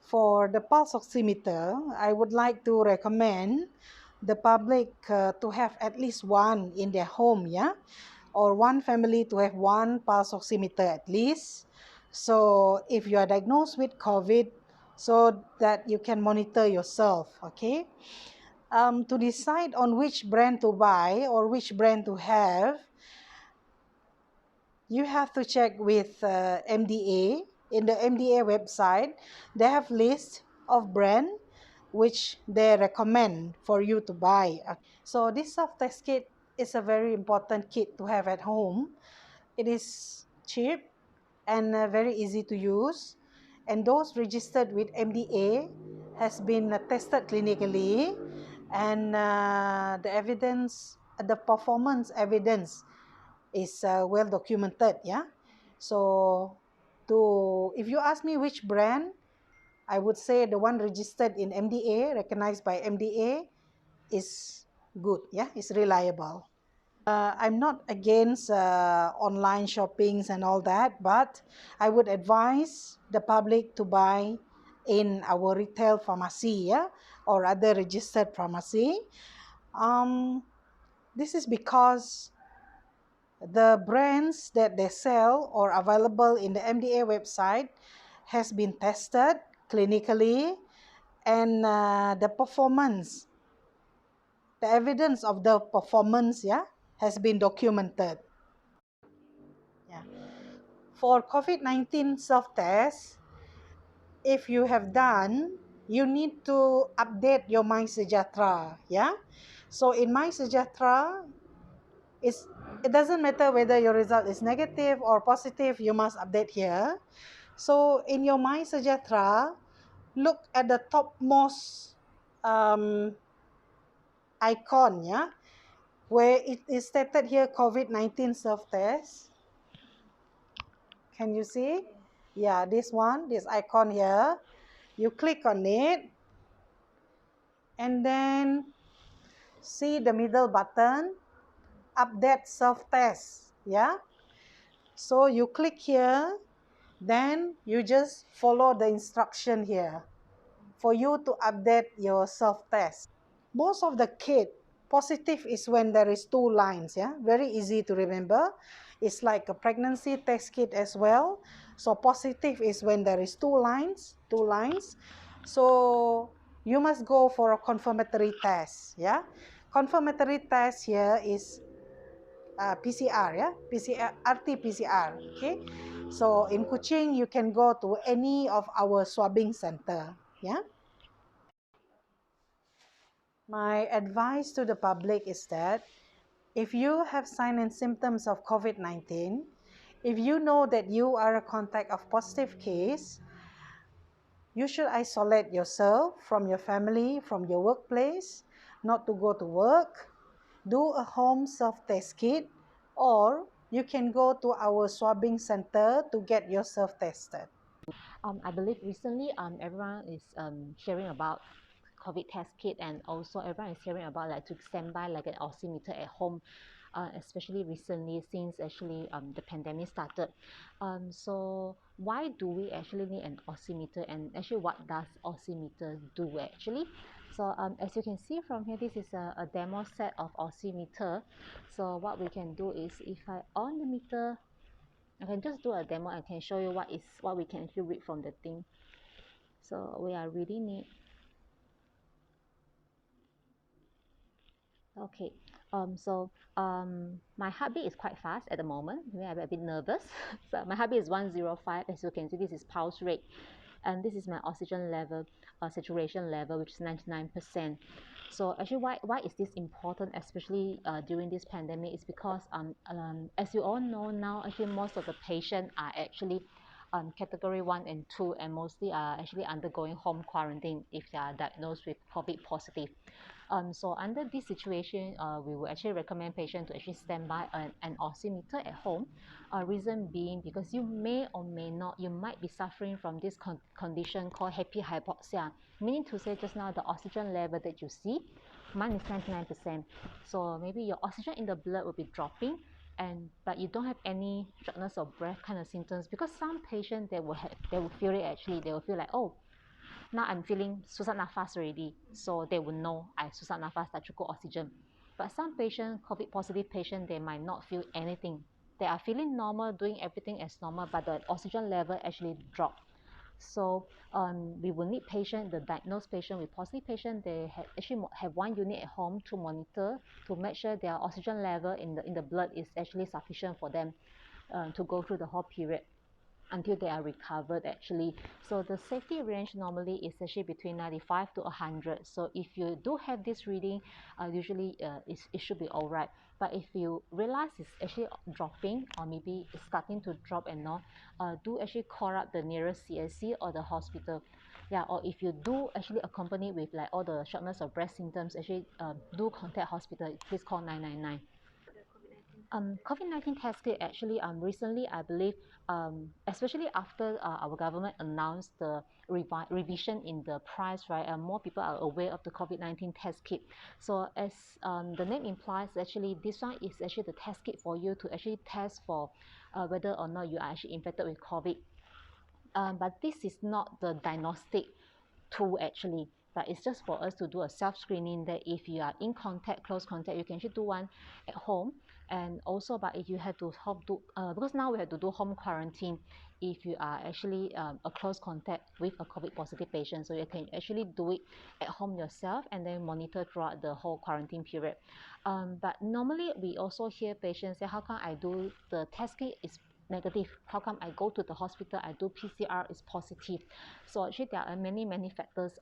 For the pulse oximeter, I would like to recommend the public to have at least one in their home, yeah, or one family to have one pulse oximeter at least. So if you are diagnosed with COVID, so that you can monitor yourself, okay? To decide on which brand to buy or which brand to have, you have to check with MDA. In the MDA website, they have list of brand which they recommend for you to buy. So this self-test kit is a very important kit to have at home. It is cheap and very easy to use. And those registered with MDA has been tested clinically, and the evidence, the performance evidence is well documented, yeah. So if you ask me which brand, I would say the one registered in MDA, recognized by MDA, is good, yeah, it's reliable. I'm not against online shoppings and all that, but I would advise the public to buy in our retail pharmacy, yeah, or other registered pharmacy. This is because the brands that they sell or available in the MDA website has been tested clinically, and the performance, the evidence of the performance, yeah, has been documented. Yeah. For COVID-19 self-test, if you have done, you need to update your MySejahtera, yeah. So in MySejahtera, it doesn't matter whether your result is negative or positive, you must update here. So in your MySejahtera, look at the topmost icon, yeah, where it is stated here COVID-19 self-test. Can you see? Yeah, this one, this icon here. You click on it, and then see the middle button, update self-test, yeah. So you click here, then you just follow the instruction here for you to update your self-test. Most of the kit, positive is when there is two lines, yeah, very easy to remember. It's like a pregnancy test kit as well. So positive is when there is two lines. So you must go for a confirmatory test, yeah. Confirmatory test here is PCR, yeah, PCR, RT-PCR, okay. So in Kuching, you can go to any of our swabbing center, yeah. My advice to the public is that if you have signs and symptoms of COVID-19, if you know that you are a contact of positive case, you should isolate yourself from your family, from your workplace, not to go to work, do a home self-test kit, or you can go to our swabbing center to get yourself tested. I believe recently everyone is sharing about COVID test kit, and also everyone is hearing about like to stand by like an oximeter at home, especially recently since actually the pandemic started. So why do we actually need an oximeter, and actually what does oximeter do actually? So as you can see from here, this is a demo set of oximeter. So what we can do is, if I on the meter, I can just do a demo. I can show you what we can actually read from the thing. So we are reading it. Okay. My heartbeat is quite fast at the moment. Maybe I'm a bit nervous. So my heartbeat is 105. As you can see, this is pulse rate, and this is my oxygen level, saturation level, which is 99%. So actually, why is this important, especially during this pandemic? Is because as you all know now, actually most of the patients are actually category 1 and 2, and mostly are actually undergoing home quarantine if they are diagnosed with COVID positive. So under this situation, we will actually recommend patients to actually stand by an oximeter at home. Reason being because you may or may not, you might be suffering from this condition called happy hypoxia, meaning to say just now the oxygen level that you see, mine is 99%. So maybe your oxygen in the blood will be dropping, but you don't have any shortness of breath kind of symptoms, because some patients they will feel it actually. They will feel like, oh, now I'm feeling susah nafas already, so they will know I susah nafas, tak cukup oxygen. But some patients, COVID positive patients, they might not feel anything. They are feeling normal, doing everything as normal, but the oxygen level actually dropped. So we will need patient, the diagnosed patient with positive patient, they actually have one unit at home to monitor, to make sure their oxygen level in the blood is actually sufficient for them to go through the whole period until they are recovered actually. So the safety range normally is actually between 95 to 100. So if you do have this reading, usually it should be all right. But if you realize it's actually dropping, or maybe it's starting to drop and all, do actually call up the nearest CSC or the hospital. Yeah, or if you do actually accompany with like all the shortness of breath symptoms, actually do contact hospital. Please call 999. COVID-19 test kit actually recently, I believe, especially after our government announced the revision in the price, right, more people are aware of the COVID-19 test kit. So as the name implies, actually this one is actually the test kit for you to actually test for whether or not you are actually infected with COVID. But this is not the diagnostic tool actually, but it's just for us to do a self-screening, that if you are in contact, close contact, you can actually do one at home. And also, but if you have to do because now we have to do home quarantine if you are actually a close contact with a COVID positive patient, so you can actually do it at home yourself and then monitor throughout the whole quarantine period. But normally we also hear patients say, how come I do the test kit is negative, how come I go to the hospital, I do PCR is positive? So actually there are many factors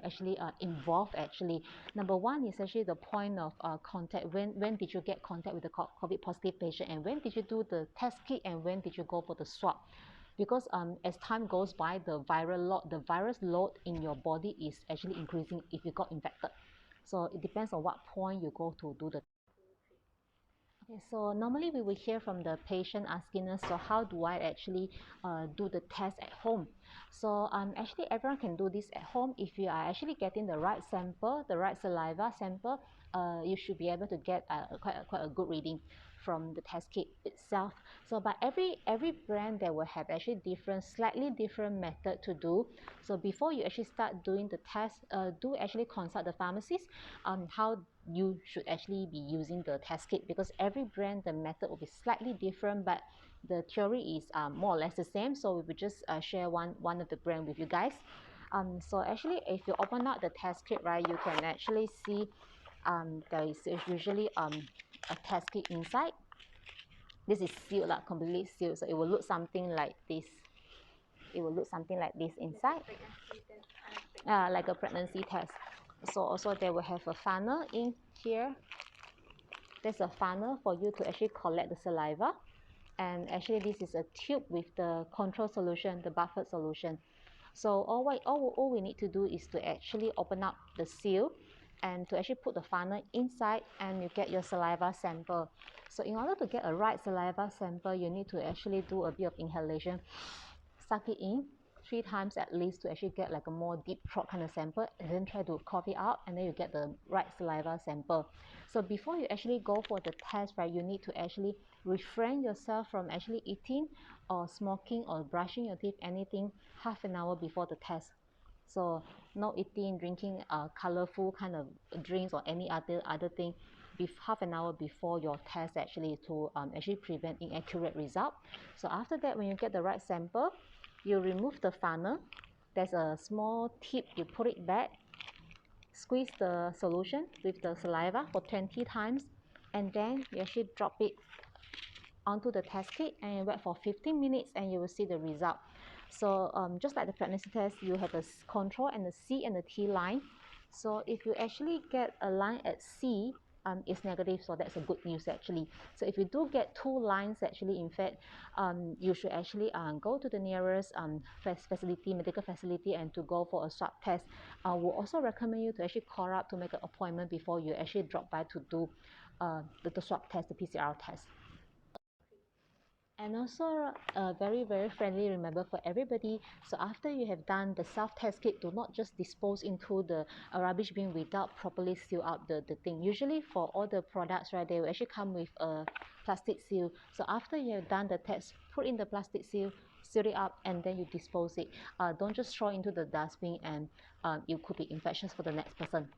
actually involved actually. Number one is actually the point of contact. When did you get contact with the COVID positive patient, and when did you do the test kit, and when did you go for the swab? Because as time goes by, the virus load in your body is actually increasing if you got infected. So it depends on what point you go to do the. Okay, so normally we will hear from the patient asking us, so how do I actually do the test at home? So actually everyone can do this at home. If you are actually getting the right sample, the right saliva sample, you should be able to get quite a good reading from the test kit itself. So but every brand, they will have actually slightly different method to do. So before you actually start doing the test, do actually consult the pharmacist on how you should actually be using the test kit, because every brand, the method will be slightly different, but the theory is more or less the same. So we will just share one of the brand with you guys. So actually if you open up the test kit, right, you can actually see there is usually a test kit inside. This is sealed, completely sealed, so it will look something like this. It will look something like this inside, like a pregnancy test. So also they will have a funnel in here. There's a funnel for you to actually collect the saliva, and actually this is a tube with the control solution, the buffered solution. So all we need to do is to actually open up the seal and to actually put the funnel inside, and you get your saliva sample. So in order to get a right saliva sample, you need to actually do a bit of inhalation, suck it in 3 times at least to actually get like a more deep throat kind of sample, and then try to cough it out, and then you get the right saliva sample. So before you actually go for the test, right, you need to actually refrain yourself from actually eating or smoking or brushing your teeth, anything, half an hour before the test. So no eating, drinking colorful kind of drinks or any other thing half an hour before your test, actually, to actually prevent inaccurate result. So after that, when you get the right sample, you remove the funnel. There's a small tip, you put it back, squeeze the solution with the saliva for 20 times, and then you actually drop it onto the test kit and you wait for 15 minutes, and you will see the result. So just like the pregnancy test, you have a control and the C and the T line. So if you actually get a line at C, it's negative, so that's a good news actually. So if you do get 2 lines actually, in fact, you should actually go to the nearest medical facility, and to go for a swab test. I will also recommend you to actually call up to make an appointment before you actually drop by to do the swab test, the PCR test. And also very friendly remember for everybody, so after you have done the self-test kit, do not just dispose into the rubbish bin without properly seal out the thing. Usually for all the products, right, they will actually come with a plastic seal. So after you have done the test, put in the plastic seal, seal it up, and then you dispose it. Don't just throw into the dustbin, and it could be infectious for the next person.